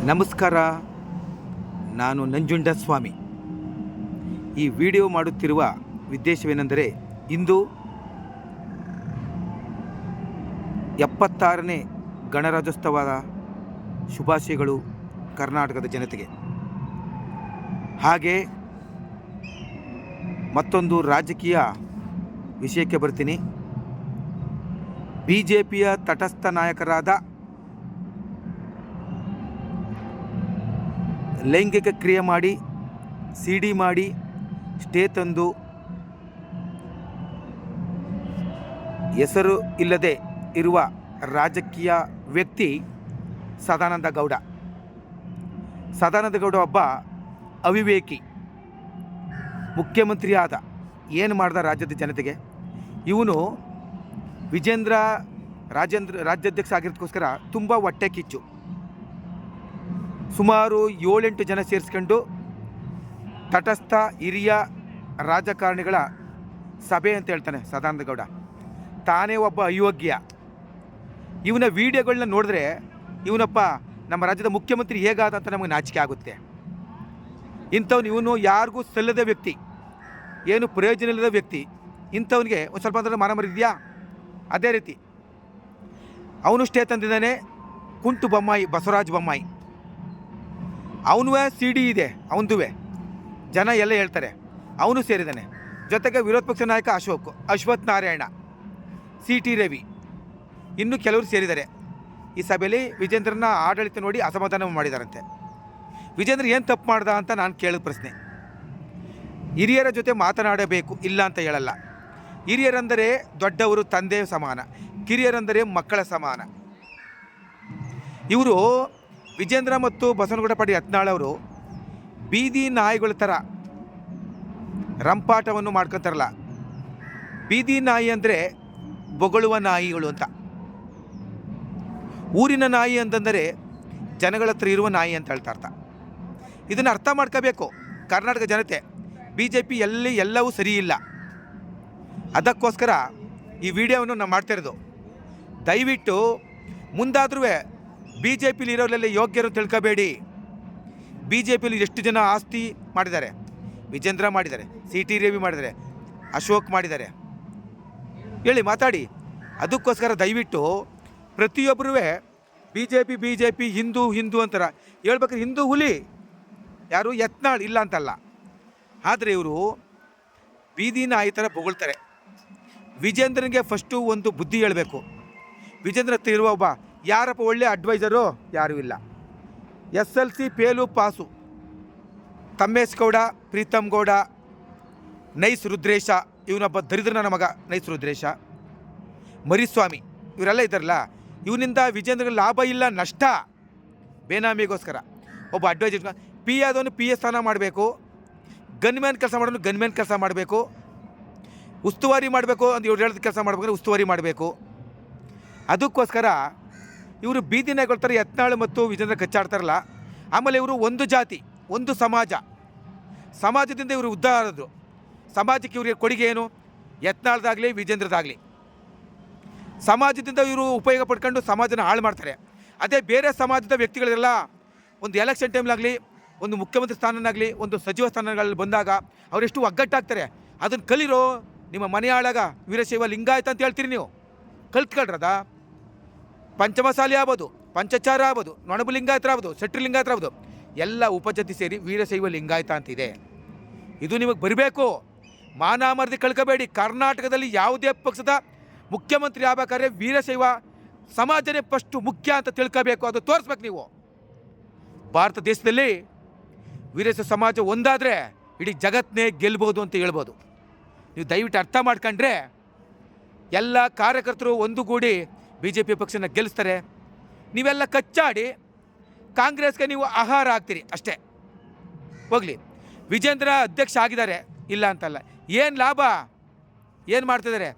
ನಮಸ್ಕಾರ. ನಾನು ನಂಜುಂಡಸ್ವಾಮಿ. ಈ ವಿಡಿಯೋ ಮಾಡುತ್ತಿರುವ ಉದ್ದೇಶವೇನೆಂದರೆ, ಇಂದು 76ನೇ ಗಣರಾಜ್ಯೋತ್ಸವದ ಶುಭಾಶಯಗಳು ಕರ್ನಾಟಕದ ಜನತೆಗೆ. ಹಾಗೆ ಮತ್ತೊಂದು ರಾಜಕೀಯ ವಿಷಯಕ್ಕೆ ಬರ್ತೀನಿ. BJPಯ ತಟಸ್ಥ ನಾಯಕರಾದ ಲೈಂಗಿಕ ಕ್ರಿಯೆ ಮಾಡಿ CD ಮಾಡಿ ಸ್ಟೇ ತಂದು ಹೆಸರು ಇಲ್ಲದೆ ಇರುವ ರಾಜಕೀಯ ವ್ಯಕ್ತಿ ಸದಾನಂದ ಗೌಡ. ಸದಾನಂದ ಗೌಡ ಒಬ್ಬ ಅವಿವೇಕಿ ಮುಖ್ಯಮಂತ್ರಿ ಆದ. ಏನು ಮಾಡ್ದ ರಾಜ್ಯದ ಜನತೆಗೆ? ಇವನು ರಾಜ್ಯಾಧ್ಯಕ್ಷ ಆಗಿರೋದಕ್ಕೋಸ್ಕರ ತುಂಬ ಹೊಟ್ಟೆ ಕಿಚ್ಚು. ಸುಮಾರು 7-8 ಜನ ಸೇರಿಸ್ಕೊಂಡು ತಟಸ್ಥ ಹಿರಿಯ ರಾಜಕಾರಣಿಗಳ ಸಭೆ ಅಂತ ಹೇಳ್ತಾನೆ ಸದಾನಂದ ಗೌಡ. ತಾನೇ ಒಬ್ಬ ಅಯೋಗ್ಯ. ಇವನ ವಿಡಿಯೋಗಳನ್ನ ನೋಡಿದ್ರೆ ಇವನಪ್ಪ ನಮ್ಮ ರಾಜ್ಯದ ಮುಖ್ಯಮಂತ್ರಿ ಹೇಗಾದ ಅಂತ ನಮಗೆ ನಾಚಿಕೆ ಆಗುತ್ತೆ. ಇವನು ಯಾರಿಗೂ ಸಲ್ಲದ ವ್ಯಕ್ತಿ, ಏನು ಪ್ರಯೋಜನ ಇಲ್ಲದ ವ್ಯಕ್ತಿ. ಇಂಥವನಿಗೆ ಒಂದು ಸ್ವಲ್ಪ ಅಂದ್ರೆ ಮಾನ ಮರಿದೆಯಾ? ಅದೇ ರೀತಿ ಅವನು ಸ್ಟೇ ತಂದಿದ್ದಾನೆ. ಕುಂಟು ಬೊಮ್ಮಾಯಿ, ಬಸವರಾಜ ಬೊಮ್ಮಾಯಿ, ಅವನು CD ಇದೆ ಅವನದುವೆ, ಜನ ಎಲ್ಲ ಹೇಳ್ತಾರೆ. ಅವನು ಸೇರಿದ್ದಾನೆ. ಜೊತೆಗೆ ವಿರೋಧ ಪಕ್ಷ ನಾಯಕ ಅಶ್ವಥ್ ನಾರಾಯಣ, CT ರವಿ, ಇನ್ನೂ ಕೆಲವರು ಸೇರಿದ್ದಾರೆ. ಈ ಸಭೆಯಲ್ಲಿ ವಿಜೇಂದ್ರನ ಆಡಳಿತ ನೋಡಿ ಅಸಮಾಧಾನ ಮಾಡಿದಾರಂತೆ. ವಿಜೇಂದ್ರ ಏನು ತಪ್ಪು ಮಾಡ್ದ ಅಂತ ನಾನು ಕೇಳಿದ ಪ್ರಶ್ನೆ. ಹಿರಿಯರ ಜೊತೆ ಮಾತನಾಡಬೇಕು, ಇಲ್ಲ ಅಂತ ಹೇಳಲ್ಲ. ಹಿರಿಯರಂದರೆ ದೊಡ್ಡವರು ತಂದೆ ಸಮಾನ, ಕಿರಿಯರಂದರೆ ಮಕ್ಕಳ ಸಮಾನ. ಇವರು ವಿಜೇಂದ್ರ ಮತ್ತು ಬಸವನಗೌಡ ಪಾಟೀಲ್ ಯತ್ನಾಳ್ ಅವರು ಬೀದಿ ನಾಯಿಗಳ ಥರ ರಂಪಾಟವನ್ನು ಮಾಡ್ಕೊತಾರಲ್ಲ. ಬೀದಿ ನಾಯಿ ಅಂದರೆ ಬೊಗಳುವ ನಾಯಿಗಳು ಅಂತ. ಊರಿನ ನಾಯಿ ಅಂತಂದರೆ ಜನಗಳ ಹತ್ರ ಇರುವ ನಾಯಿ ಅಂತ ಹೇಳ್ತಾ ಅರ್ಥ. ಇದನ್ನು ಅರ್ಥ ಮಾಡ್ಕೋಬೇಕು ಕರ್ನಾಟಕ ಜನತೆ. BJP ಎಲ್ಲವೂ ಸರಿ ಇಲ್ಲ. ಅದಕ್ಕೋಸ್ಕರ ಈ ವಿಡಿಯೋವನ್ನು ನಾವು ಮಾಡ್ತಾ ಇರೋದು. ದಯವಿಟ್ಟು ಮುಂದಾದ್ರೂ BJPಲಿ ಇರೋರೆಲ್ಲ ಯೋಗ್ಯರು ತಿಳ್ಕೋಬೇಡಿ. BJPಲಿ ಎಷ್ಟು ಜನ ಆಸ್ತಿ ಮಾಡಿದ್ದಾರೆ? ವಿಜೇಂದ್ರ ಮಾಡಿದ್ದಾರೆ, CT ರವಿ ಮಾಡಿದ್ದಾರೆ, ಅಶೋಕ್ ಮಾಡಿದ್ದಾರೆ. ಹೇಳಿ, ಮಾತಾಡಿ. ಅದಕ್ಕೋಸ್ಕರ ದಯವಿಟ್ಟು ಪ್ರತಿಯೊಬ್ಬರೂ BJP ಹಿಂದೂ ಅಂತಾರ. ಹೇಳ್ಬೇಕಾದ್ರೆ ಹಿಂದೂ ಹುಲಿ ಯಾರು? ಯತ್ನಾಳ್, ಇಲ್ಲ ಅಂತಲ್ಲ. ಆದರೆ ಇವರು ಬೀದಿ ನಾಯಿ ಥರ ಬೊಗಳ್ತಾರೆ. ವಿಜೇಂದ್ರನಿಗೆ ಫಸ್ಟು ಒಂದು ಬುದ್ಧಿ ಹೇಳಬೇಕು. ವಿಜೇಂದ್ರ ಹತ್ರ ಇರುವ ಒಬ್ಬ ಯಾರಪ್ಪ ಒಳ್ಳೆ ಅಡ್ವೈಸರು? ಯಾರೂ ಇಲ್ಲ. SLC fail pass. Tammesh Gowda, Preetham Gowda, nice Rudresha, ಇವನೊಬ್ಬ ದರಿದ್ರನ ಮಗ ನೈಸ್ ರುದ್ರೇಶ, ಮರಿಸ್ವಾಮಿ, ಇವರೆಲ್ಲ ಇದ್ದಾರಲ್ಲ. ಇವನಿಂದ ವಿಜೇಂದ್ರಗೆ ಲಾಭ ಇಲ್ಲ, ನಷ್ಟ. ಬೇನಾಮಿಗೋಸ್ಕರ ಒಬ್ಬ ಅಡ್ವೈಸರ್. PA ಆದವನು PA ಸ್ಥಾನ ಮಾಡಬೇಕು. ಗನ್ಮ್ಯಾನ್ ಕೆಲಸ ಮಾಡೋನು ಗನ್ಮ್ಯಾನ್ ಕೆಲಸ ಮಾಡಬೇಕು. ಉಸ್ತುವಾರಿ ಮಾಡಬೇಕು ಅಂತ ಇವ್ರು ಹೇಳಿದ ಕೆಲಸ ಮಾಡ್ಬೇಕಾದ್ರೆ ಉಸ್ತುವಾರಿ ಮಾಡಬೇಕು. ಅದಕ್ಕೋಸ್ಕರ ಇವರು ಬೀದಿ ನಾಯಿಗೊಳ್ತಾರೆ. ಯತ್ನಾಳ್ ಮತ್ತು ವಿಜೇಂದ್ರ ಕಚ್ಚಾಡ್ತಾರಲ್ಲ. ಆಮೇಲೆ ಇವರು ಒಂದು ಜಾತಿ, ಒಂದು ಸಮಾಜದಿಂದ ಇವರು ಉದ್ಧಾರ ಆದರು. ಸಮಾಜಕ್ಕೆ ಇವರಿಗೆ ಕೊಡುಗೆ ಏನು? ಯತ್ನಾಳ್ದಾಗಲಿ ವಿಜೇಂದ್ರದಾಗಲಿ ಸಮಾಜದಿಂದ ಇವರು ಉಪಯೋಗ ಪಡ್ಕೊಂಡು ಸಮಾಜನ ಹಾಳು ಮಾಡ್ತಾರೆ. ಅದೇ ಬೇರೆ ಸಮಾಜದ ವ್ಯಕ್ತಿಗಳೆಲ್ಲ ಒಂದು ಎಲೆಕ್ಷನ್ ಟೈಮ್ಲಾಗಲಿ, ಒಂದು ಮುಖ್ಯಮಂತ್ರಿ ಸ್ಥಾನನಾಗಲಿ, ಒಂದು ಸಚಿವ ಸ್ಥಾನಗಳಲ್ಲಿ ಬಂದಾಗ ಅವರೆಷ್ಟು ಒಗ್ಗಟ್ಟಾಗ್ತಾರೆ. ಅದನ್ನು ಕಲಿರೋ. ನಿಮ್ಮ ಮನೆಯಾಳಾಗ ವೀರಶೈವ ಲಿಂಗಾಯತ ಅಂತ ಹೇಳ್ತೀರಿ ನೀವು. ಕಲ್ತ್ಕೊಳ್ರದ ಪಂಚಮಸಾಲಿ ಆಗ್ಬೋದು, ಪಂಚಚಾರ ಆಗ್ಬೋದು, ನೊಣಬು ಲಿಂಗಾಯತರ ಆಗ್ಬೋದು, ಶೆಟ್ಟಿ ಲಿಂಗಾಯತರ ಆಗ್ಬೋದು, ಎಲ್ಲ ಉಪಜಾತಿ ಸೇರಿ ವೀರಶೈವ ಲಿಂಗಾಯತ ಅಂತಿದೆ. ಇದು ನಿಮಗೆ ಬರಬೇಕು. ಮಾನಾಮರ್ದಿ ಕಳ್ಕೋಬೇಡಿ. ಕರ್ನಾಟಕದಲ್ಲಿ ಯಾವುದೇ ಪಕ್ಷದ ಮುಖ್ಯಮಂತ್ರಿ ಆಗ್ಬೇಕಾದ್ರೆ ವೀರಶೈವ ಸಮಾಜನೇ ಫಸ್ಟು ಮುಖ್ಯ ಅಂತ ತಿಳ್ಕೋಬೇಕು. ಅದು ತೋರಿಸ್ಬೇಕು ನೀವು. ಭಾರತ ದೇಶದಲ್ಲಿ ವೀರಶೈವ ಸಮಾಜ ಒಂದಾದರೆ ಇಡೀ ಜಗತ್ತನ್ನೇ ಗೆಲ್ಬೋದು ಅಂತ ಹೇಳ್ಬೋದು. ನೀವು ದಯವಿಟ್ಟು ಅರ್ಥ ಮಾಡ್ಕೊಂಡ್ರೆ ಎಲ್ಲ ಕಾರ್ಯಕರ್ತರು ಒಂದುಗೂಡಿ BJP ಪಕ್ಷನ ಗೆಲ್ಲಿಸ್ತಾರೆ. ನೀವೆಲ್ಲ ಕಚ್ಚಾಡಿ ಕಾಂಗ್ರೆಸ್ಗೆ ನೀವು ಆಹಾರ ಆಗ್ತೀರಿ ಅಷ್ಟೇ. ಹೋಗಲಿ, ವಿಜೇಂದ್ರ ಅಧ್ಯಕ್ಷ ಆಗಿದ್ದಾರೆ, ಇಲ್ಲ ಅಂತಲ್ಲ. ಏನು ಲಾಭ? ಏನು ಮಾಡ್ತಿದ್ದಾರೆ?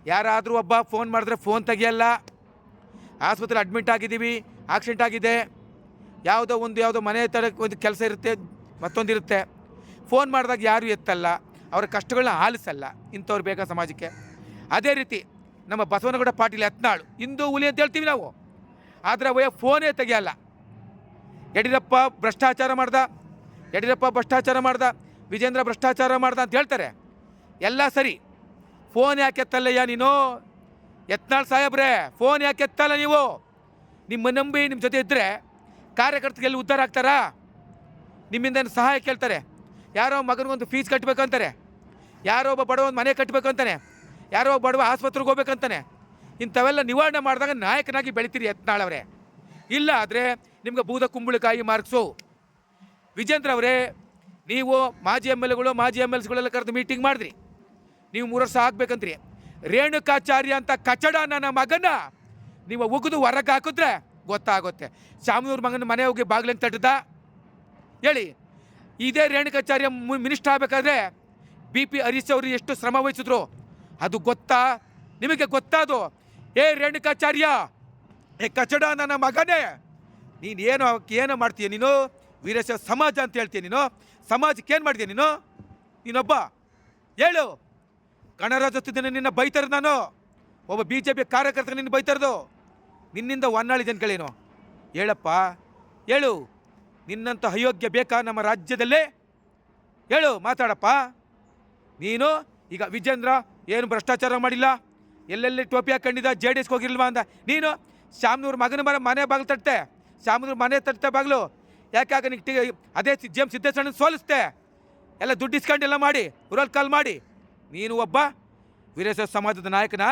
ಯಾರಾದರೂ ಒಬ್ಬ ಫೋನ್ ಮಾಡಿದ್ರೆ ಫೋನ್ ತೆಗಿಯಲ್ಲ. ಆಸ್ಪತ್ರೆ ಅಡ್ಮಿಟ್ ಆಗಿದ್ದೀವಿ, ಆಕ್ಸಿಡೆಂಟ್ ಆಗಿದೆ, ಯಾವುದೋ ಮನೆ ಥರ ಒಂದು ಕೆಲಸ ಇರುತ್ತೆ, ಮತ್ತೊಂದಿರುತ್ತೆ. ಫೋನ್ ಮಾಡಿದಾಗ ಯಾರೂ ಎತ್ತಲ್ಲ, ಅವರ ಕಷ್ಟಗಳನ್ನ ಆಲಿಸಲ್ಲ. ಇಂಥವ್ರು ಬೇಕಾ ಸಮಾಜಕ್ಕೆ? ಅದೇ ರೀತಿ ನಮ್ಮ ಬಸವನಗೌಡ ಪಾಟೀಲ್ ಯತ್ನಾಳ್ ಹಿಂದೂ ಹುಲಿ ಅಂತ ಹೇಳ್ತೀವಿ ನಾವು. ಆದರೆ ಫೋನೇ ತೆಗಿಯಲ್ಲ. ಯಡಿಯೂರಪ್ಪ ಭ್ರಷ್ಟಾಚಾರ ಮಾಡ್ದ, ವಿಜೇಂದ್ರ ಭ್ರಷ್ಟಾಚಾರ ಮಾಡ್ದ ಅಂತ ಹೇಳ್ತಾರೆ. ಎಲ್ಲ ಸರಿ, ಫೋನ್ ಯಾಕೆ ಎತ್ತಲ್ಲಯ್ಯ ನೀನು? ಯತ್ನಾಳ್ ಸಾಹೇಬ್ರೆ, ಫೋನ್ ಯಾಕೆ ಎತ್ತಲ್ಲ ನೀವು? ನಿಮ್ಮ ನಂಬಿ ನಿಮ್ಮ ಜೊತೆ ಇದ್ದರೆ ಕಾರ್ಯಕರ್ತರಿಗೆ ಎಲ್ಲಿ ಉದ್ಧಾರ ಆಗ್ತಾರಾ? ನಿಮ್ಮಿಂದ ಸಹಾಯ ಕೇಳ್ತಾರೆ. ಯಾರೋ ಮಗನಿಗೊಂದು ಫೀಸ್ ಕಟ್ಟಬೇಕಂತಾರೆ, ಯಾರೋ ಒಬ್ಬ ಬಡವ ಒಂದು ಮನೆ ಕಟ್ಟಬೇಕು ಅಂತಾನೆ, ಯಾರೋ ಒಬ್ಬ ಬಡವ ಆಸ್ಪತ್ರೆಗೆ ಹೋಗ್ಬೇಕಂತಾನೆ. ಇಂಥವೆಲ್ಲ ನಿವಾರಣೆ ಮಾಡಿದಾಗ ನಾಯಕನಾಗಿ ಬೆಳಿತೀರಿ ಯತ್ನಾಳ್ ಅವರೇ. ಇಲ್ಲ ಆದರೆ ನಿಮ್ಗೆ ಬೂದ ಕುಂಬಳಕಾಯಿ ಮಾರ್ಕ್ಸು. ವಿಜೇಂದ್ರ ಅವರೇ, ನೀವು ಮಾಜಿ ಎಮ್ ಎಲ್ ಸಿಗಳೆಲ್ಲ ಕರೆದು ಮೀಟಿಂಗ್ ಮಾಡಿದ್ರಿ. ನೀವು 3 ವರ್ಷ ಆಗ್ಬೇಕಂತ್ರಿ. ರೇಣುಕಾಚಾರ್ಯ ಅಂತ ಕಚಡ ನನ್ನ ಮಗನ ನೀವು ಉಗಿದು ಹೊರಗೆ ಹಾಕಿದ್ರೆ ಗೊತ್ತಾಗುತ್ತೆ. ಶಾಮನೂರು ಮಗನ ಮನೆ ಹೋಗಿ ಬಾಗಿಲಂಗೆ ತಟ್ಟದ ಹೇಳಿ. ಇದೇ ರೇಣುಕಾಚಾರ್ಯ ಮಿನಿಸ್ಟರ್ ಆಗಬೇಕಾದ್ರೆ BP ಹರೀಶ್ ಅವರು ಎಷ್ಟು ಶ್ರಮ ವಹಿಸಿದ್ರು ಅದು ಗೊತ್ತಾ? ನಿಮಗೆ ಗೊತ್ತಾದು? ಏ ರೇಣುಕಾಚಾರ್ಯ, ಏ ಕಚಡ ನನ್ನ ಮಗನೇ, ಏನು ಮಾಡ್ತೀಯ ನೀನು? ವೀರಶೈವ ಸಮಾಜ ಅಂತ ಹೇಳ್ತೀಯ ನೀನು. ಸಮಾಜಕ್ಕೆ ಏನು ಮಾಡ್ತೀಯ ನೀನೊಬ್ಬ? ಹೇಳು. ಗಣರಾಜ್ಯೋತ್ಸವ ದಿನ ನಿನ್ನ ಬೈತಾರ ನಾನು, ಒಬ್ಬ BJP ಕಾರ್ಯಕರ್ತರು ನಿನ್ನ ಬೈತಾರದು. ನಿನ್ನಿಂದ ಹೊನ್ನಾಳಿ ಜನಗಳೇನು? ಹೇಳಪ್ಪ, ಹೇಳು. ನಿನ್ನಂಥ ಅಯೋಗ್ಯ ಬೇಕಾ ನಮ್ಮ ರಾಜ್ಯದಲ್ಲೇ? ಹೇಳು, ಮಾತಾಡಪ್ಪ. ನೀನು ಈಗ ವಿಜೇಂದ್ರ ಏನು ಭ್ರಷ್ಟಾಚಾರ ಮಾಡಿಲ್ಲ, ಎಲ್ಲೆಲ್ಲಿ ಟೋಪಿ ಹಾಕೊಂಡಿದ್ದ, JDS ಹೋಗಿರ್ಲ್ವಾ ಅಂದ. ನೀನು ಶಾಮನೂರು ಮಗನ ಮನೆ ಬಾಗಿಲು ತಟ್ಟೆ, ಶಾಮನೂರು ಮನೆ ತಟ್ಟೆ ಬಾಗಿಲು ಯಾಕೆ ನಿಂಗೆ ಅದೇ GM ಸಿದ್ದೇಶ್ವರನ ಸೋಲಿಸ್ತೆ, ಎಲ್ಲ ದುಡ್ಡು ಇಸ್ಕೊಂಡೆಲ್ಲ ಮಾಡಿ ಊರಲ್ಲಿ ಕಾಲ್ ಮಾಡಿ. ನೀನು ಒಬ್ಬ ವೀರಶೈವ ಸಮಾಜದ ನಾಯಕನ?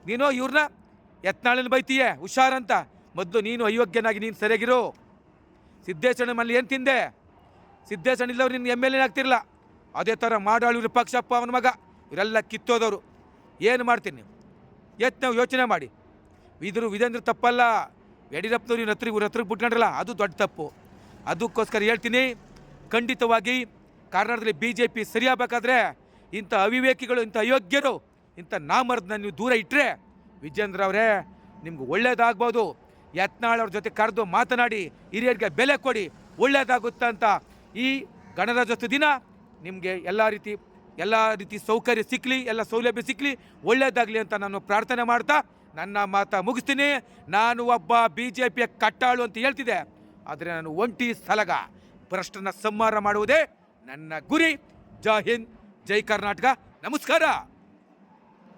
ನೀನು ಇವ್ರನ್ನ ಯತ್ನಾಳನ ಬೈತೀಯೇ ಹುಷಾರಂತ. ಮೊದಲು ನೀನು ಅಯೋಗ್ಯನಾಗಿ ನೀನು ಸರಿಯಾಗಿರು. ಸಿದ್ದೇಶ್ವರನ ಮನೇಲಿ ಏನು ತಿಂದೆ? ಸಿದ್ದೇಶ್ವರನ ಇಲ್ಲವ್ರು ನಿನ್ನ MLA ಆಗ್ತಿರಲ್ಲ. ಅದೇ ಥರ ಮಾಡಾಳು ವಿರೂಪಾಕ್ಷಪ್ಪ ಅವನ ಮಗ, ಇವರೆಲ್ಲ ಕಿತ್ತೋದವರು. ಏನು ಮಾಡ್ತೀನಿ ನೀವು? ನಾವು ಯೋಚನೆ ಮಾಡಿ. ವಿಜೇಂದ್ರ ತಪ್ಪಲ್ಲ, ಯಡಿಯೂರಪ್ಪನವ್ರು ಇವ್ರ ಹತ್ರಕ್ಕೆ ಬಿಟ್ಕೊಂಡ್ರಲ್ಲ ಅದು ದೊಡ್ಡ ತಪ್ಪು. ಅದಕ್ಕೋಸ್ಕರ ಹೇಳ್ತೀನಿ, ಖಂಡಿತವಾಗಿ ಕರ್ನಾಟಕದಲ್ಲಿ BJP ಸರಿಯಾಗಬೇಕಾದ್ರೆ ಇಂಥ ಅವಿವೇಕಿಗಳು, ಇಂಥ ಅಯೋಗ್ಯರು, ಇಂಥ ನಾಮರ್ದನ್ನ ನೀವು ದೂರ ಇಟ್ಟರೆ ವಿಜೇಂದ್ರ ಅವರೇ ನಿಮ್ಗೆ ಒಳ್ಳೇದಾಗ್ಬೋದು. ಯತ್ನಾಳ್ ಅವ್ರ ಜೊತೆ ಕರೆದು ಮಾತನಾಡಿ ಹಿರಿಯರಿಗೆ ಬೆಲೆ ಕೊಡಿ, ಒಳ್ಳೇದಾಗುತ್ತೆ ಅಂತ. ಈ ಗಣರಾಜ್ಯೋತ್ಸವ ದಿನ ನಿಮಗೆ ಎಲ್ಲ ರೀತಿ ಸೌಕರ್ಯ ಸಿಕ್ಕಲಿ, ಎಲ್ಲ ಸೌಲಭ್ಯ ಸಿಕ್ಕಲಿ, ಒಳ್ಳೇದಾಗಲಿ ಅಂತ ನಾನು ಪ್ರಾರ್ಥನೆ ಮಾಡ್ತಾ ನನ್ನ ಮಾತು ಮುಗಿಸ್ತೀನಿ. ನಾನು ಒಬ್ಬ BJPಯ ಕಟ್ಟಾಳು ಅಂತ ಹೇಳ್ತಿದ್ದೆ, ಆದರೆ ನಾನು ಒಂಟಿ ಸಲಗ ಭ್ರಷ್ಟನ ಸಂಹಾರ ಮಾಡುವುದೇ ನನ್ನ ಗುರಿ. ಜೈ ಹಿಂದ್, ಜೈ ಕರ್ನಾಟಕ, ನಮಸ್ಕಾರ.